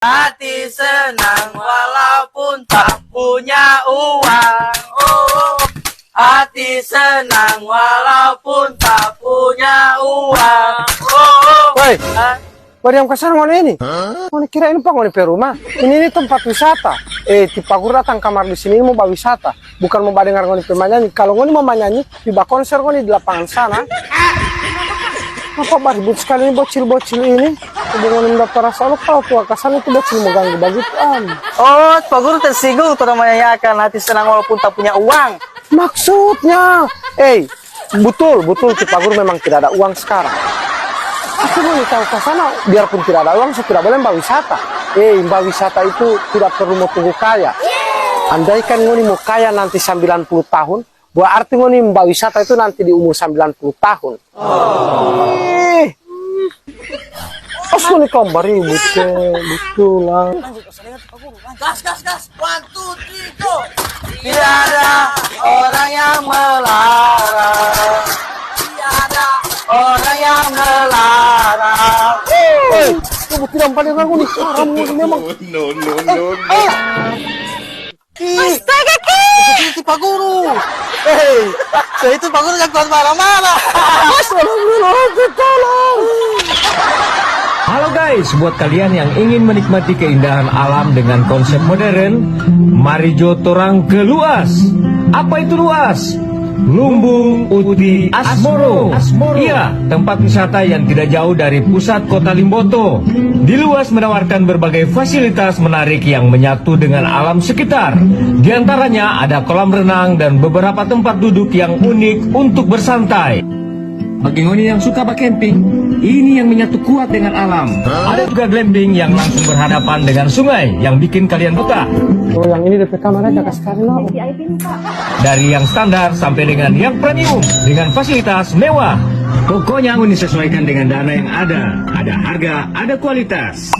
Hati senang walaupun tak punya uang. Oh, hati senang walaupun tak punya uang. Oh, Woi, yang kasar ngone ini? Ngone kira ini pak ngone pe rumah? Ini tempat wisata. Ti Pagur datang kamar di sini mau bawa wisata, bukan mau dengar ngone pe manyanyi. Kalau ngone mau manyanyi, di bak konser ngone di lapangan sana. Apa baribut sekali ini bocil-bocil ini? Hubungan mendaftar asal kalau tua kasan itu bocil mau ganggu begitu oh, Pak Guru tersinggung tuh namanya akan hati senang walaupun tak punya uang. Maksudnya, betul Ti Pagur memang tidak ada uang sekarang. Aku mau tahu ke sana, biarpun tidak ada uang, saya tidak boleh mbak wisata. Mbak wisata itu tidak perlu mau tunggu kaya. Andaikan ngoni mau kaya nanti 90 tahun, berarti ngoni mbak wisata itu nanti di umur 90 tahun. Pas ngoni kembali, betul lah. Gas. 1, 2, 3, go. Tidak ada orang yang melarang. Tidak ada orang yang melarang. Kamu tidak pandang aku nih, kamu memang. No. Astaga, Ki! Itu Pak Guru. Saya itu Pak Guru yang kuat marah-marah. Halo guys, buat kalian yang ingin menikmati keindahan alam dengan konsep modern, mari jo torang ke Luas. Apa itu Luas? Lumbung Uti Asmoro. Iya, tempat wisata yang tidak jauh dari pusat kota Limboto. Di Luas menawarkan berbagai fasilitas menarik yang menyatu dengan alam sekitar. Di antaranya ada kolam renang dan beberapa tempat duduk yang unik untuk bersantai. Bagi ngoni yang suka bercamping, ini yang menyatu kuat dengan alam. Ada juga glamping yang langsung berhadapan dengan sungai yang bikin kalian betah. Oh, yang ini DP kamar aja sekali lah. Dari yang standar sampai dengan yang premium dengan fasilitas mewah. Pokoknya ngoni sesuaikan dengan dana yang ada. Ada harga, ada kualitas.